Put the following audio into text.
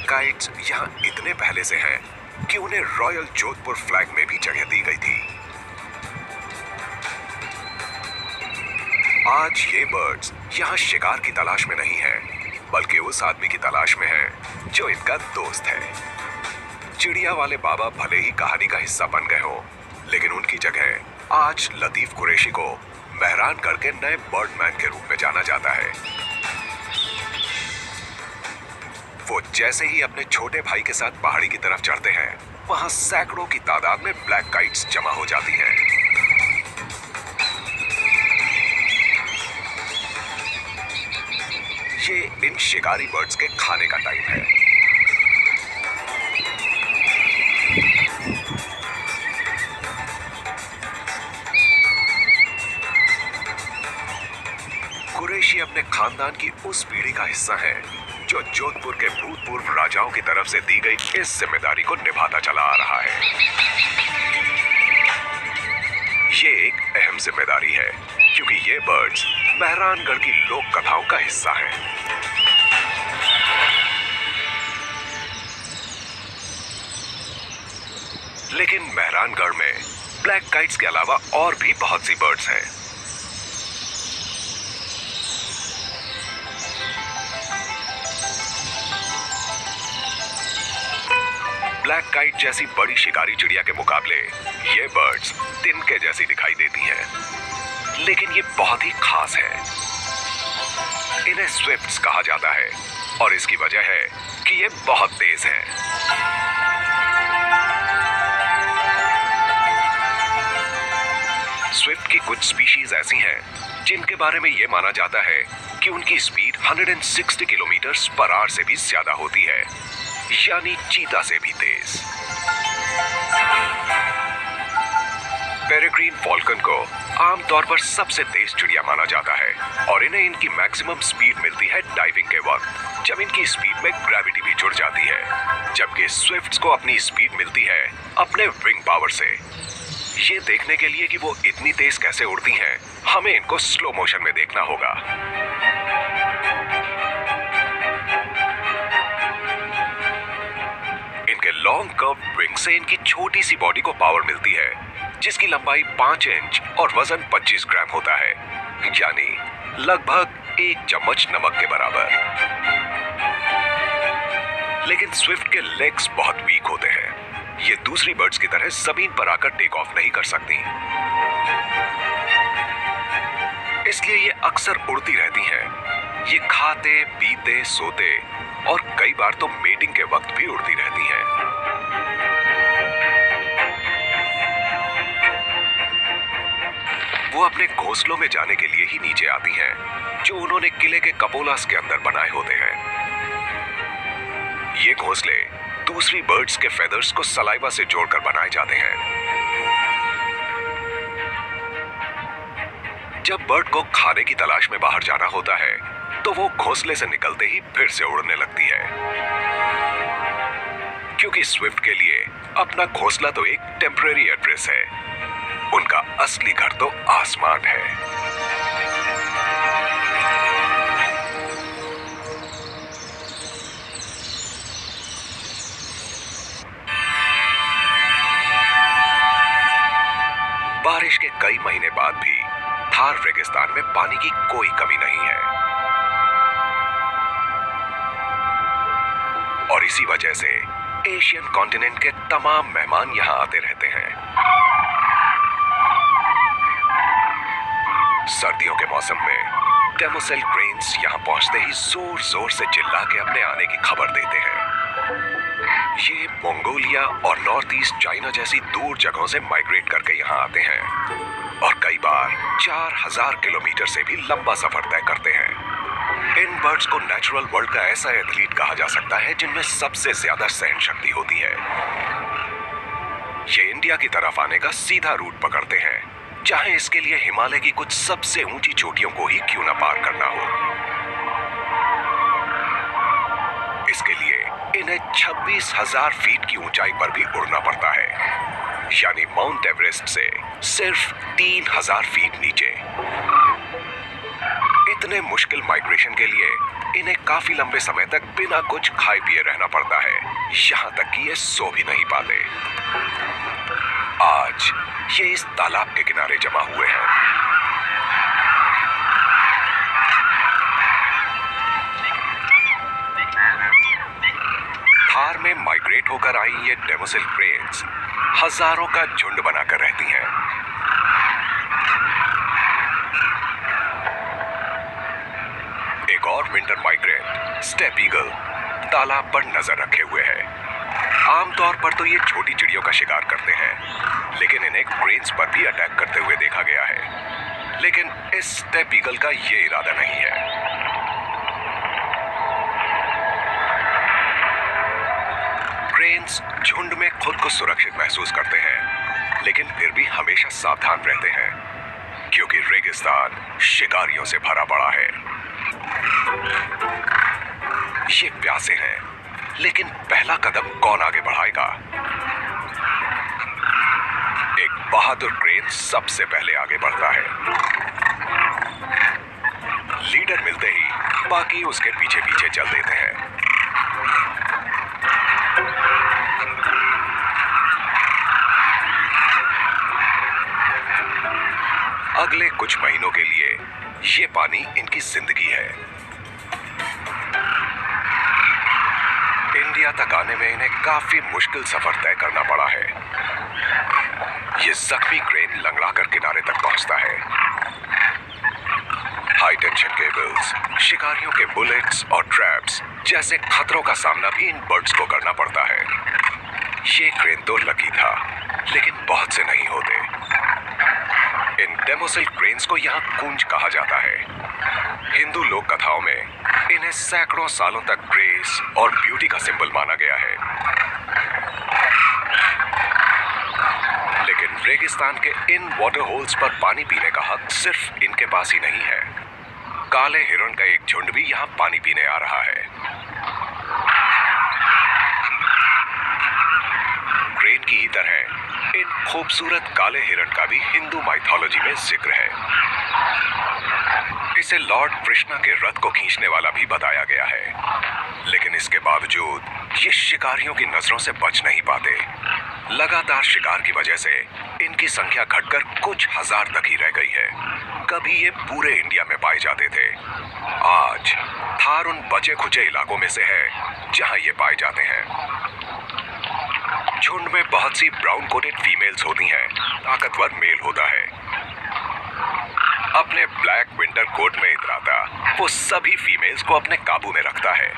Kites यहाँ इतने पहले से हैं कि उन्हें रॉयल जोधपुर फ्लैग में भी जगह दी गई थी। आज ये बर्ड्स यहाँ शिकार की तलाश में नहीं है, बल्कि उस आदमी की तलाश में है जो इनका दोस्त है। चिड़िया वाले बाबा भले ही कहानी का हिस्सा बन गए हो, लेकिन उनकी जगह आज लतीफ कुरैशी को मेहरानगढ़ के नए बर्डमैन के रूप में जाना जाता है। वो जैसे ही अपने छोटे भाई के साथ पहाड़ी की तरफ चढ़ते हैं, वहां सैकड़ों की तादाद में ब्लैक काइट्स जमा हो जाती हैं। ये इन शिकारी बर्ड्स के खाने का टाइम है। कुरैशी अपने खानदान की उस पीढ़ी का हिस्सा है जो जोधपुर के भूतपूर्व राजाओं की तरफ से दी गई इस जिम्मेदारी को निभाता चला आ रहा है। ये एक अहम जिम्मेदारी है क्योंकि ये बर्ड्स मेहरानगढ़ की लोक कथाओं का हिस्सा हैं। लेकिन मेहरानगढ़ में ब्लैक काइट्स के अलावा और भी बहुत सी बर्ड्स हैं। ब्लैक काइट जैसी बड़ी शिकारी चिड़िया के मुकाबले ये बर्ड्स तिनके जैसी दिखाई देती हैं, लेकिन ये बहुत ही खास है। इन्हें स्विफ्ट्स कहा जाता है और इसकी वजह है कि ये बहुत तेज हैं। स्विफ्ट की कुछ स्पीशीज ऐसी हैं जिनके बारे में ये माना जाता है कि उनकी स्पीड 160 किलोमीटर पर आवर से भी ज्यादा होती है, यानी चीता से भी तेज। पेरेग्रीन फॉल्कन को आमतौर पर सबसे तेज चिड़िया माना जाता है और इन्हें इनकी मैक्सिमम स्पीड मिलती है डाइविंग के वक्त, जब इनकी स्पीड में ग्रेविटी भी जुड़ जाती है, जबकि स्विफ्ट्स को अपनी स्पीड मिलती है अपने विंग पावर से। ये देखने के लिए कि वो इतनी तेज कैसे उड़ती हैं, हमें इनको स्लो मोशन में देखना होगा। इनके लॉन्ग कर्व विंग से इनकी छोटी सी बॉडी को पावर मिलती है, जिसकी लंबाई 5 इंच और वजन 25 ग्राम होता है, यानी लगभग 1 चम्मच नमक के बराबर। लेकिन स्विफ्ट के लेग्स बहुत वीक होते हैं। ये दूसरी बर्ड्स की तरह जमीन पर आकर टेक ऑफ नहीं कर सकती, इसलिए ये अक्सर उड़ती रहती हैं। ये खाते, पीते, सोते और कई बार तो मेटिंग के वक्त भी उड़ती रहती हैं। वो अपने घोंसलों में जाने के लिए ही नीचे आती हैं, जो उन्होंने किले के कपोलास के अंदर बनाए होते हैं। ये घोंसले दूसरी बर्ड्स के फेदर्स को सलाइवा से जोड़कर बनाए जाते हैं। जब बर्ड को खाने की तलाश में बाहर जाना होता है, तो वो घोंसले से निकलते ही फिर से उड़ने लगती है, क्योंकि स्विफ्ट के लिए अपना घोंसला तो एक टेम्परेरी एड्रेस है, उनका असली घर तो आसमान है। बारिश के कई महीने बाद भी थार रेगिस्तान में पानी की कोई कमी नहीं है और इसी वजह से एशियन कॉन्टिनेंट के तमाम मेहमान यहां आते रहते हैं। सर्दियों के मौसम में डेमोसेल क्रेन्स यहां पहुंचते ही जोर जोर से चिल्ला के अपने आने की खबर देते हैं। ये मंगोलिया और नॉर्थ ईस्ट चाइना जैसी दूर जगहों से माइग्रेट करके यहाँ आते हैं और कई बार 4000 किलोमीटर से भी लंबा सफर तय करते हैं। इन बर्ड्स को नेचुरल वर्ल्ड का ऐसा एथलीट कहा जा सकता है जिनमें सबसे ज्यादा सहन शक्ति होती है। ये इंडिया की तरफ आने का सीधा रूट पकड़ते हैं, चाहे इसके लिए हिमालय की कुछ सबसे ऊंची चोटियों को ही क्यों ना पार करना हो। इसके लिए इन्हें 26,000 फीट की ऊंचाई पर भी उड़ना पड़ता है, यानी माउंट एवरेस्ट से सिर्फ 3,000 फीट नीचे। इतने मुश्किल माइग्रेशन के लिए इन्हें काफी लंबे समय तक बिना कुछ खाए पिए रहना पड़ता है, यहाँ तक कि ये सो भी नहीं पाते। आज ये इस तालाब के किनारे जमा हुए हैं। थार में माइग्रेट होकर आई ये डेमोसेल क्रेन्स हजारों का झुंड बनाकर रहती हैं। एक और विंटर माइग्रेंट स्टेप ईगल तालाब पर नजर रखे हुए है। आमतौर पर तो ये छोटी चिड़ियों का शिकार करते हैं, लेकिन इन्हें क्रेन्स पर भी अटैक करते हुए देखा गया है। लेकिन इस स्टेप ईगल का ये इरादा नहीं है। क्रेन्स झुंड में खुद को सुरक्षित महसूस करते हैं, लेकिन फिर भी हमेशा सावधान रहते हैं, क्योंकि रेगिस्तान शिकारियों से भरा पड़ा है। ये प्यासे हैं, लेकिन पहला कदम कौन आगे बढ़ाएगा? एक बहादुर क्रेन सबसे पहले आगे बढ़ता है। लीडर मिलते ही बाकी उसके पीछे पीछे चल देते हैं। अगले कुछ महीनों के लिए ये पानी इनकी जिंदगी है। इंडिया तक आने में इन्हें काफी मुश्किल सफर तय करना पड़ा है। ये जख्मी क्रेन लंगड़ाकर किनारे तक पहुंचता है। हाई टेंशन केबल्स, शिकारियों के बुलेट्स और ट्रैप्स जैसे खतरों का सामना भी इन बर्ड्स को करना पड़ता है। ये क्रेन तो लकी था, लेकिन बहुत से नहीं होते। इन डेमोसेल क्रेन्स को यहाँ कूंज कहा जाता है। हिंदू लोक कथाओं में इन्हें सैकड़ों सालों तक ग्रेस और ब्यूटी का सिंबल माना गया है। लेकिन रेगिस्तान के इन वाटर होल्स पर पानी पीने का हक सिर्फ इनके पास ही नहीं है। काले हिरण का एक झुंड भी यहाँ पानी पीने आ रहा है। क्रेन की ही तरह इन खूबसूरत काले हिरण का भी हिंदू माइथोलॉजी में जिक्र है। इसे लॉर्ड कृष्णा के रथ को खींचने वाला भी बताया गया है, लेकिन इसके बावजूद ये शिकारियों की नजरों से बच नहीं पाते। लगातार शिकार की वजह से इनकी संख्या घटकर कुछ हजार तक ही रह गई है। कभी ये पूरे इंडिया में पाए जाते थे। आज थार उन बचे खुचे इलाकों में से है जहां ये पाए जाते हैं। झुंड में बहुत सी ब्राउन कोटेड फीमेल्स होती हैं, ताकतवर मेल होता है। अपने ब्लैक विंटर कोट में इतराता वो सभी फीमेल्स को अपने काबू में रखता है।